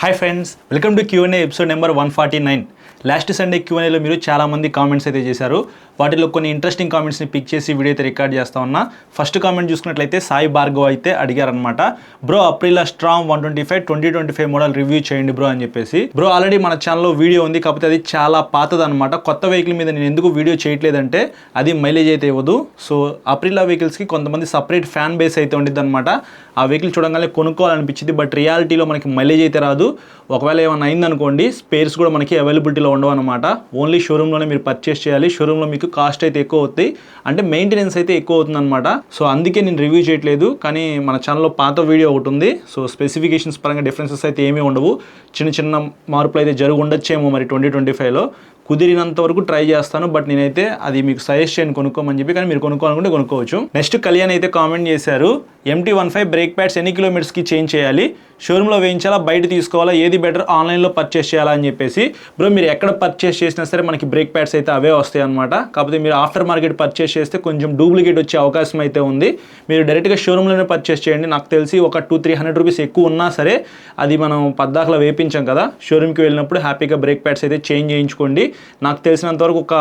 Hi friends, welcome to Q&A episode number 149. Last Sunday Q&Aలో మీరు చాలామంది కామెంట్స్ అయితే చేశారు. వాటిలో కొన్ని ఇంట్రెస్టింగ్ కామెంట్స్ని పిక్ చేసి వీడియో అయితే రికార్డ్ చేస్తా ఉన్నా. ఫస్ట్ కామెంట్ చూసుకున్నట్లయితే సాయి భార్గవ్ అయితే అడిగారనమాట, bro Aprilia Storm 125 2025 model review చేయండి బ్రో అని చెప్పేసి. బ్రో ఆల్రెడీ మన ఛానల్లో వీడియో ఉంది, కాకపోతే అది చాలా పాతదనమాట. కొత్త వెహికల్ మీద నేను ఎందుకు వీడియో చేయట్లేదంటే అది మైలేజ్ అయితే ఇవ్వదు. సో అప్రిలా వెహికల్స్కి కొంతమంది సపరేట్ ఫ్యాన్ బేస్ అయితే ఉండిద్ది అనమాట. ఆ వెహికల్ చూడగానే కొనుక్కోవాలనిపించింది, బట్ రియాలిటీలో మనకి మైలేజ్ అయితే రాదు. ఒకవేళ ఏమైనా అయిందనుకోండి, స్పేర్స్ కూడా మనకి అవైలబిలిటీలో ఉండవు అనమాట. ఓన్లీ షోరూంలోనే మీరు పర్చేస్ చేయాలి. షోరూంలో మీకు కాస్ట్ అయితే ఎక్కువ అవుతాయి, అంటే మెయింటెనెన్స్ అయితే ఎక్కువ అవుతుంది అనమాట. సో అందుకే నేను రివ్యూ చేయట్లేదు. కానీ మన ఛానల్లో పాత వీడియో ఒకటి ఉంది. సో స్పెసిఫికేషన్స్ పరంగా డిఫరెన్సెస్ అయితే ఏమీ ఉండవు, చిన్న చిన్న మార్పులు అయితే జరిగి ఉండొచ్చేమో మరి 2025లో. కుదిరినంత వరకు ట్రై చేస్తాను, బట్ నేనైతే అది మీకు సజెస్ట్ చేయను కొనుక్కోమని చెప్పి. కానీ మీరు కొనుక్కోవాలనుకుంటే కొనుక్కోవచ్చు. నెక్స్ట్ కళ్యాణ్ అయితే కామెంట్ చేశారు, MT-15 బ్రేక్ ప్యాడ్స్ ఎన్ని కిలోమీటర్స్కి చేంజ్ చేయాలి, షోరూంలో వేయించాలా, బయట తీసుకోవాలా, ఏది బెటర్, ఆన్లైన్లో పర్చేస్ చేయాలా అని చెప్పేసి. బ్రో మీరు ఎక్కడ పర్చేస్ చేసినా సరే మనకి బ్రేక్ ప్యాడ్స్ అయితే అవే వస్తాయి అనమాట. కాకపోతే మీరు ఆఫ్టర్ మార్కెట్ పర్చేస్ చేస్తే కొంచెం డూప్లికేట్ వచ్చే అవకాశం అయితే ఉంది. మీరు డైరెక్ట్గా షోరూంలోనే పర్చేస్ చేయండి. నాకు తెలిసి ఒక 200-300 రూపీస్ ఎక్కువ ఉన్నా సరే అది మనం పద్దాకలా వేయించాం కదా, షోరూమ్కి వెళ్ళినప్పుడు హ్యాపీగా బ్రేక్ ప్యాడ్స్ అయితే చేంజ్ చేయించుకోండి. నాకు తెలిసినంతవరకు ఒక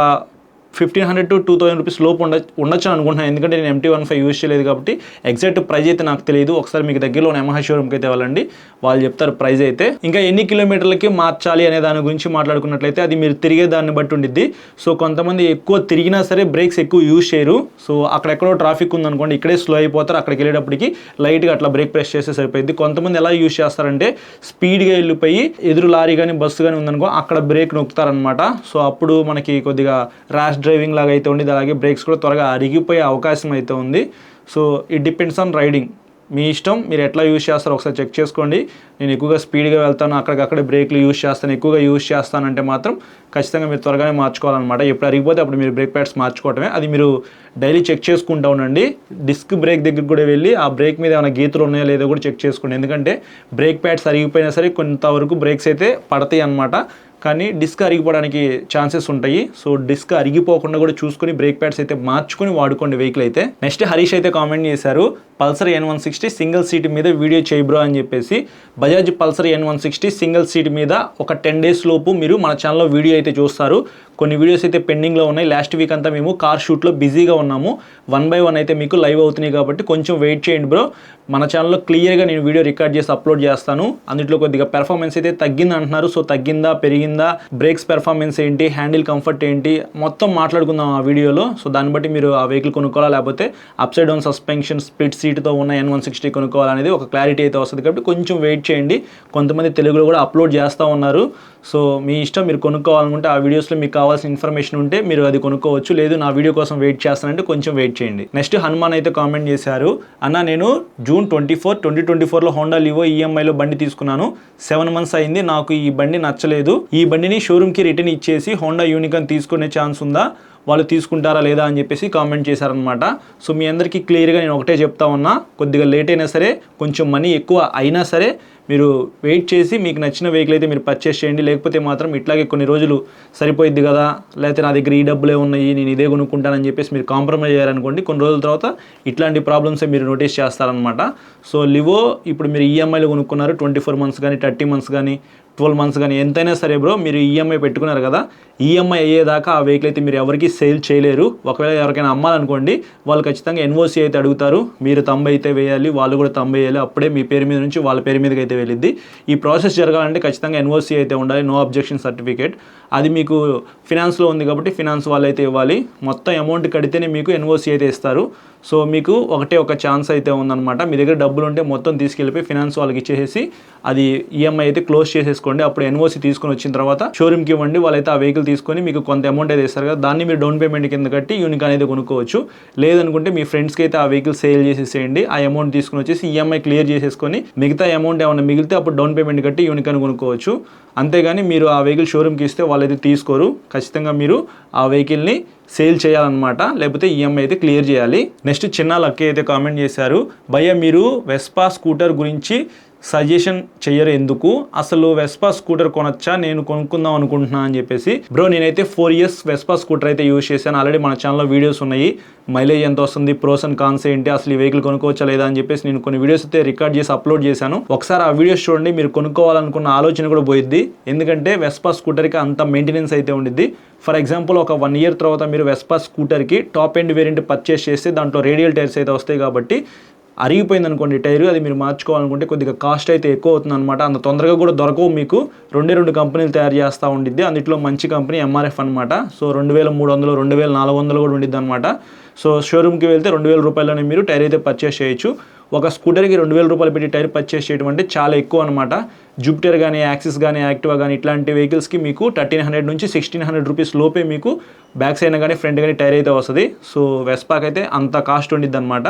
1500 to 2000 రూపీస్ లోపు ఉండొచ్చు అనుకుంటున్నాను, ఎందుకంటే నేను MT-15 యూజ్ చేయలేదు కాబట్టి. ఎగ్జాక్ట్ ప్రైజ్ అయితే నాకు తెలియదు. ఒకసారి మీకు దగ్గరలో ఉన్న యమహా షోరూమ్కి అయితే వెళ్ళండి, వాళ్ళు చెప్తారు ప్రైజ్ అయితే. ఇంకా ఎన్ని కిలోమీటర్లకి మార్చాలి అనే దాని గురించి మాట్లాడుకున్నట్లయితే అది మీరు తిరిగే దాన్ని బట్టి ఉండిద్ది. సో కొంతమంది ఎక్కువ తిరిగినా సరే బ్రేక్స్ ఎక్కువ యూజ్ చేయరు. సో అక్కడెక్కడో ట్రాఫిక్ ఉందనుకోండి, ఇక్కడే స్లో అయిపోతారు, అక్కడికి వెళ్ళేటప్పటికి లైట్గా అట్లా బ్రేక్ ప్రెస్ చేస్తే సరిపోయింది. కొంతమంది ఎలా యూజ్ చేస్తారంటే స్పీడ్గా వెళ్ళిపోయి ఎదురు లారీ కానీ బస్సు కానీ ఉందనుకో అక్కడ బ్రేక్ నొక్కుతారనమాట. సో అప్పుడు మనకి కొద్దిగా ర్యాష్ డ్రైవింగ్ లాగా అయితే ఉండేది. అలాగే బ్రేక్స్ కూడా త్వరగా అరిగిపోయే అవకాశం అయితే ఉంది. So it depends on riding, మీ ఇష్టం, మీరు ఎట్లా యూజ్ చేస్తారో ఒకసారి చెక్ చేసుకోండి. నేను ఎక్కువగా స్పీడ్గా వెళ్తాను, అక్కడికక్కడే బ్రేక్లు యూజ్ చేస్తాను, ఎక్కువగా యూజ్ చేస్తానంటే మాత్రం ఖచ్చితంగా మీరు త్వరగానే మార్చుకోవాలన్నమాట. ఎప్పుడు అరిగిపోతే అప్పుడు మీరు బ్రేక్ ప్యాడ్స్ మార్చుకోవటమే. అది మీరు డైలీ చెక్ చేసుకుంటూ ఉండండి. డిస్క్ బ్రేక్ దగ్గరికి కూడా వెళ్ళి ఆ బ్రేక్ మీద ఏమైనా గీతలు ఉన్నాయో లేదో కూడా చెక్ చేసుకోండి. ఎందుకంటే బ్రేక్ ప్యాడ్స్ అరిగిపోయినా సరే కొంతవరకు బ్రేక్స్ అయితే పడతాయి అన్నమాట, కానీ డిస్క్ అరిగిపోవడానికి ఛాన్సెస్ ఉంటాయి. సో డిస్క్ అరిగిపోకుండా కూడా చూసుకొని బ్రేక్ ప్యాడ్స్ అయితే మార్చుకొని వాడుకోండి వెహికల్ అయితే. నెక్స్ట్ హరీష్ అయితే కామెంట్ చేశారు, పల్సర్ N160 సింగిల్ సీట్ మీద వీడియో చేయి బ్రో అని చెప్పేసి. Bajaj Pulsar N160 single seat మీద ఒక 10 days లోపు మీరు మన ఛానల్లో వీడియో అయితే చూస్తారు. కొన్ని వీడియోస్ అయితే పెండింగ్లో ఉన్నాయి. లాస్ట్ వీక్ అంతా మేము కార్ షూట్లో బిజీగా ఉన్నాము. 1 by 1 అయితే మీకు లైవ్ అవుతున్నాయి కాబట్టి కొంచెం వెయిట్ చేయండి బ్రో. మన ఛానల్లో క్లియర్గా నేను వీడియో రికార్డ్ చేసి అప్లోడ్ చేస్తాను. అందులో కొద్దిగా పెర్ఫార్మెన్స్ అయితే తగ్గింది అంటున్నారు. సో తగ్గిందా పెరిగిందా, బ్రేక్స్ పెర్ఫార్మెన్స్ ఏంటి, హ్యాండిల్ కంఫర్ట్ ఏంటి, మొత్తం మాట్లాడుకుందాం ఆ వీడియోలో. సో దాన్ని బట్టి మీరు ఆ వెహికల్ కొనుక్కోవాలా లేకపోతే upside down suspension split సీట్తో ఉన్న N160 కొనుక్కోవాలనేది ఒక క్లారిటీ అయితే వస్తుంది. కాబట్టి కొంచెం వెయిట్ చేయండి. కొంతమంది తెలుగులో కూడా అప్లోడ్ చేస్తూ ఉన్నారు. సో మీ ఇష్టం, మీరు కొనుక్కోవాలనుకుంటే ఆ వీడియోస్లో మీకు కావాల్సిన ఇన్ఫర్మేషన్ ఉంటే మీరు అది కొనుక్కోవచ్చు. లేదు నా వీడియో కోసం వెయిట్ చేస్తానంటే కొంచెం వెయిట్ చేయండి. నెక్స్ట్ హనుమాన్ అయితే కామెంట్ చేశారు, అన్న నేను June 24, 2024లో హోండా లివో ఈఎంఐలో బండి తీసుకున్నాను. 7 months అయింది. నాకు ఈ బండి నచ్చలేదు. ఈ బండిని షోరూమ్కి రిటర్న్ ఇచ్చేసి హోండా యూనికాన్ తీసుకునే ఛాన్స్ ఉందా, వాళ్ళు తీసుకుంటారా లేదా అని చెప్పేసి కామెంట్ చేశారనమాట. సో మీ అందరికీ క్లియర్గా నేను ఒకటే చెప్తా ఉన్నా, కొద్దిగా లేట్ అయినా సరే, కొంచెం మనీ ఎక్కువ అయినా సరే మీరు వెయిట్ చేసి మీకు నచ్చిన వెహికల్ అయితే మీరు పర్చేస్ చేయండి. లేకపోతే మాత్రం ఇట్లాగే కొన్ని రోజులు సరిపోయిద్ది కదా, లేకపోతే నా దగ్గర ఈ డబ్బులే ఉన్నాయి నేను ఇదే కొనుక్కుంటానని చెప్పేసి మీరు కాంప్రమైజ్ అయ్యారనుకోండి, కొన్ని రోజుల తర్వాత ఇట్లాంటి ప్రాబ్లమ్సే మీరు నోటీస్ చేస్తారనమాట. సో లివో ఇప్పుడు మీరు ఈఎంఐలో కొనుక్కున్నారు, 24 months కానీ 30 months కానీ 12 months కానీ ఎంతైనా సరే బ్రో, మీరు ఈఎంఐ పెట్టుకున్నారు కదా, ఈఎంఐ అయ్యేదాకా ఆ వెహికల్ అయితే మీరు ఎవరికి సేల్ చేయలేరు. ఒకవేళ ఎవరికైనా అమ్మాలనుకోండి, వాళ్ళు ఖచ్చితంగా ఎన్ఓసి అయితే అడుగుతారు. మీరు 90 అయితే వేయాలి, వాళ్ళు కూడా 90 వేయాలి. అప్పుడే మీ పేరు మీద నుంచి వాళ్ళ పేరు మీదకి అయితే వెళ్ళిద్ది. ఈ ప్రాసెస్ జరగాలంటే ఖచ్చితంగా ఎన్ఓసి అయితే ఉండాలి, నో అబ్జెక్షన్ సర్టిఫికేట్. అది మీకు ఫినాన్స్లో ఉంది కాబట్టి ఫినాన్స్ వాళ్ళు అయితే ఇవ్వాలి. మొత్తం అమౌంట్ కడితేనే మీకు ఎన్ఓసి అయితే ఇస్తారు. సో మీకు ఒకటే ఒక ఛాన్స్ అయితే ఉందన్నమాట. మీ దగ్గర డబ్బులు ఉంటే మొత్తం తీసుకెళ్ళిపోయి ఫినాన్స్ వాళ్ళకి ఇచ్చేసి అది ఈఎంఐ అయితే క్లోజ్ చేసేసుకోండి. అప్పుడు ఎన్ఓసి తీసుకొని వచ్చిన తర్వాత షోరూమ్కి ఇవ్వండి, వాళ్ళైతే ఆ వెహికల్ తీసుకొని మీకు కొంత అమౌంట్ అయితే ఇస్తారు కదా, దాన్ని మీరు డౌన్ పేమెంట్ కింద కట్టి యూనికాన్ అయితే కొనుక్కోవచ్చు. లేదనుకుంటే మీ ఫ్రెండ్స్కి అయితే ఆ వెహికల్ సేల్ చేసేసేయండి. ఆ అమౌంట్ తీసుకుని వచ్చేసి ఈఎంఐ క్లియర్ చేసేసుకొని మిగతా అమౌంట్ ఏమైనా మిగిలితే అప్పుడు డౌన్ పేమెంట్ కట్టి యూనికాన్ కొనుక్కోవచ్చు. అంతేగాని మీరు ఆ వెహికల్ షోరూమ్కి ఇస్తే వాళ్ళైతే తీసుకోరు. ఖచ్చితంగా మీరు ఆ వెహికల్ని సేల్ చేయాలన్నమాట, లేకపోతే ఈఎంఐ అయితే క్లియర్ చేయాలి. నెక్స్ట్ చిన్న లక్కీ అయితే కామెంట్ చేశారు, భయ్య మీరు వెస్పా స్కూటర్ గురించి సజెషన్ చెయ్యరు ఎందుకు, అసలు వెస్పా స్కూటర్ కొనొచ్చా, నేను కొనుక్కుందాం అనుకుంటున్నా అని చెప్పేసి. బ్రో నేనైతే 4 years వెస్పా స్కూటర్ అయితే యూజ్ చేశాను. ఆల్రెడీ మన ఛానల్లో వీడియోస్ ఉన్నాయి, మైలేజ్ ఎంత వస్తుంది, ప్రోస్ అండ్ కాన్స్ ఏంటి, అసలు ఈ వెహికల్ కొనుక్కోవచ్చా లేదా అని చెప్పేసి నేను కొన్ని వీడియోస్ అయితే రికార్డ్ చేసి అప్లోడ్ చేశాను. ఒకసారి ఆ వీడియోస్ చూడండి, మీరు కొనుక్కోవాలనుకున్న ఆలోచన కూడా పోయిద్ది. ఎందుకంటే వెస్పా స్కూటర్కి అంత మెయింటెనెన్స్ అయితే ఉండిద్ది. ఫర్ ఎగ్జాంపుల్ ఒక 1 year తర్వాత మీరు వెస్పా స్కూటర్కి టాప్ ఎండ్ వేరియంట్ పర్చేస్ చేస్తే దాంట్లో రేడియల్ టైర్స్ అయితే వస్తాయి కాబట్టి అరిగిపోయింది అనుకోండి టైర్, అది మీరు మార్చుకోవాలనుకుంటే కొద్దిగా కాస్ట్ అయితే ఎక్కువ అవుతుంది అనమాట. అంత తొందరగా కూడా దొరకవు మీకు. 2 కంపెనీలు తయారు చేస్తూ ఉండిద్ది. అందులో మంచి కంపెనీ ఎంఆర్ఎఫ్ అనమాట. సో 2300 2400 కూడా ఉండిద్ది అనమాట. సో షోరూమ్కి వెళ్తే 2000 రూపాయలనే మీరు టైర్ అయితే పర్చేస్ చేయొచ్చు. ఒక స్కూటర్కి 2000 రూపాయలు పెట్టి టైర్ పర్చేస్ చేయడం అంటే చాలా ఎక్కువ అనమాట. జూపిటర్ కానీ, యాక్సిస్ కానీ, యాక్టివా కానీ ఇట్లాంటి వెహికల్స్కి మీకు 1300 నుంచి 1600 రూపీస్ లోపే మీకు బ్యాక్ సైడ్ కానీ ఫ్రంట్ కానీ టైర్ అయితే వస్తుంది. సో వెస్పాకి అయితే అంత కాస్ట్ ఉండిద్ది అనమాట.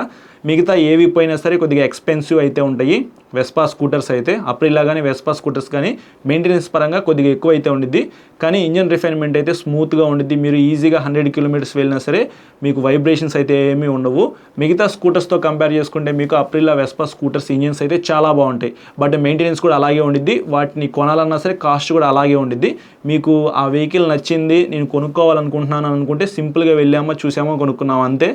మిగతా ఏవి పోయినా సరే కొద్దిగా ఎక్స్పెన్సివ్ అయితే ఉంటాయి వెస్పా స్కూటర్స్ అయితే. అప్రిల్లా కానీ వెస్పా స్కూటర్స్ కానీ మెయింటెనెన్స్ పరంగా కొద్దిగా ఎక్కువ అయితే ఉండిద్ది, కానీ ఇంజన్ రిఫైన్మెంట్ అయితే స్మూత్గా ఉండిద్ది. మీరు ఈజీగా 100 kilometers వెళ్ళినా సరే మీకు వైబ్రేషన్స్ అయితే ఏమీ ఉండవు. మిగతా స్కూటర్స్తో కంపేర్ చేసుకుంటే మీకు అప్రిల్లా వెస్పా స్కూటర్స్ ఇంజన్స్ అయితే చాలా బాగుంటాయి, బట్ మెయింటెనెన్స్ కూడా అలాగే ఉండిద్ది. వాటిని కొనాలన్నా సరే కాస్ట్ కూడా అలాగే ఉండిద్ది. మీకు ఆ వెహికల్ నచ్చింది, నేను కొనుక్కోవాలనుకుంటున్నాను అనుకుంటే సింపుల్గా వెళ్ళామా చూసామా కొనుక్కున్నామా అంతే.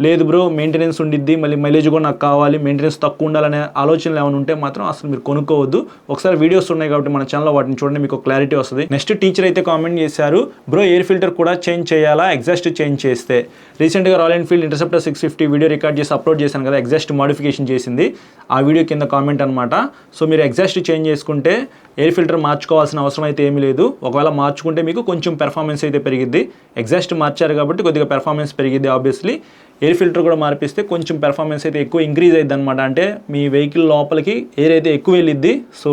లేదు బ్రో మెయింటెనెన్స్ ఉండిద్ది, మళ్ళీ మైలేజ్ కూడా నాకు కావాలి, మెయింటెనెన్స్ తక్కువ ఉండాలనే ఆలోచనలు ఏమైనా ఉంటే మాత్రం అసలు మీరు కొనుక్కోవద్దు. ఒకసారి వీడియోస్ ఉన్నాయి కాబట్టి మన ఛానల్లో వాటిని చూడండి, మీకు క్లారిటీ వస్తుంది. నెక్స్ట్ టీచర్ అయితే కామెంట్ చేశారు, బ్రో ఎయిర్ ఫిల్టర్ కూడా చేంజ్ చేయాలా ఎగ్జాస్ట్ చేంజ్ చేస్తే. రీసెంట్గా royal Enfield interceptor 650 video record చేసి అప్లోడ్ చేశాను కదా, ఎగ్జాస్ట్ మోడిఫికేషన్ చేసింది, ఆ వీడియో కింద కామెంట్ అనమాట. సో మీరు ఎగ్జాస్ట్ చేంజ్ చేసుకుంటే ఎయిర్ ఫిల్టర్ మార్చుకోవాల్సిన అవసరం అయితే ఏమీ లేదు. ఒకవేళ మార్చుకుంటే మీకు కొంచెం పెర్ఫార్మెన్స్ అయితే పెరిగిద్ది. ఎగ్జాస్ట్ మార్చారు కాబట్టి కొద్దిగా పెర్ఫార్మెన్స్ పెరిగిద్ది ఆబ్వియస్లీ. ఎయిర్ ఫిల్టర్ కూడా మార్పిస్తే కొంచెం పెర్ఫార్మెన్స్ అయితే ఎక్కువ ఇంక్రీజ్ అయ్యిద్ది అనమాట. అంటే మీ వెహికల్ లోపలికి ఎయిర్ అయితే ఎక్కువ వెళ్ళిద్ది. సో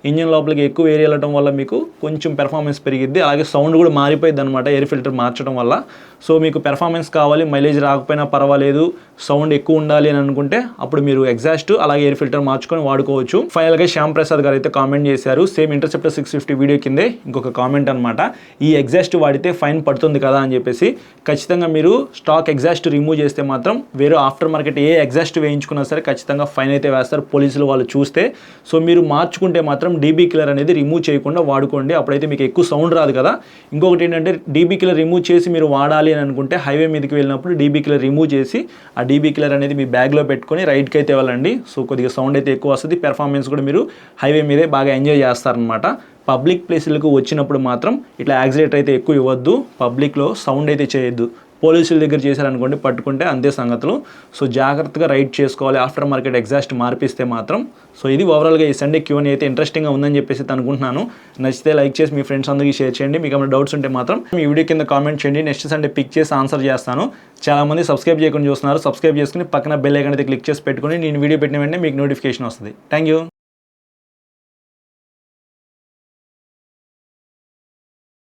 ఇంజిన్ లోపలికి ఎక్కువ ఎయిర్ వెళ్ళడం వల్ల మీకు కొంచెం పెర్ఫార్మెన్స్ పెరిగిద్ది. అలాగే సౌండ్ కూడా మారిపోయింది అనమాట ఎయిర్ ఫిల్టర్ మార్చడం వల్ల. సో మీకు పెర్ఫార్మెన్స్ కావాలి, మైలేజ్ రాకపోయినా పర్వాలేదు, సౌండ్ ఎక్కువ ఉండాలి అని అనుకుంటే అప్పుడు మీరు ఎగ్జాస్ట్ అలాగే ఎయిర్ ఫిల్టర్ మార్చుకొని వాడుకోవచ్చు. ఫైనల్గా శ్యామ్ ప్రసాద్ గారు అయితే కామెంట్ చేశారు, సేమ్ ఇంటర్సెప్టర్ 650 వీడియో కిందే ఇంకొక కామెంట్ అనమాట. ఈ ఎగ్జాస్ట్ వాడితే ఫైన్ పడుతుంది కదా అని చెప్పేసి. ఖచ్చితంగా మీరు స్టాక్ ఎగ్జాస్ట్ రిమూవ్ చేస్తే మాత్రం వేరే ఆఫ్టర్ మార్కెట్ ఏ ఎగ్జాస్ట్ వేయించుకున్నా సరే ఖచ్చితంగా ఫైన్ అయితే వేస్తారు పోలీసులు వాళ్ళు చూస్తే. సో మీరు మార్చుకుంటే మాత్రం డీబీ కిల్లర్ అనేది రిమూవ్ చేయకుండా వాడుకోండి, అప్పుడైతే మీకు ఎక్కువ సౌండ్ రాదు కదా. ఇంకొకటి ఏంటంటే డీబీ కిల్లర్ రిమూవ్ చేసి మీరు వాడాలి అని అనుకుంటే హైవే మీదకి వెళ్ళినప్పుడు డీబీ కిల్లర్ రిమూవ్ చేసి ఆ డీబీ కిల్లర్ అనేది మీ బ్యాగ్లో పెట్టుకొని రైడ్కి అయితే వెళ్ళండి. సో కొద్దిగా సౌండ్ అయితే ఎక్కువ వస్తుంది, పెర్ఫార్మెన్స్ కూడా మీరు హైవే మీదే బాగా ఎంజాయ్ చేస్తారనమాట. పబ్లిక్ ప్లేసులకు వచ్చినప్పుడు మాత్రం ఇట్లా యాక్సిలేటర్ అయితే ఎక్కువ ఇవ్వద్దు, పబ్లిక్లో సౌండ్ అయితే చేయొద్దు. పోలీసుల దగ్గర చేశారనుకోండి పట్టుకుంటే అంతే సంగతులు. సో జాగ్రత్తగా రైడ్ చేసుకోవాలి ఆఫ్టర్ మార్కెట్ ఎగ్జాస్ట్ మార్పిస్తే మాత్రం. సో ఇది ఓవరాల్గా ఈ సండే Q&A అయితే ఇంట్రెస్టింగ్గా ఉందని చెప్పేసి అనుకుంటున్నాను. నచ్చితే లైక్ చేసి మీ ఫ్రెండ్స్ అందరికీ షేర్ చేయండి. మీకు ఏమైనా డౌట్స్ ఉంటే మాత్రం ఈ వీడియో కింద కామెంట్ చేయండి, నెక్స్ట్ సండే పిక్ చేసి ఆన్సర్ చేస్తాను. చాలామంది సబ్స్క్రైబ్ చేయకుండా చూస్తున్నారు, సబ్స్క్రైబ్ చేసుకుని పక్కన బెల్ ఐకాన్ అయితే క్లిక్ చేసి పెట్టుకుని నేను వీడియో పెట్టిన వెంటనే మీకు నోటిఫికేషన్ వస్తుంది. Thank you.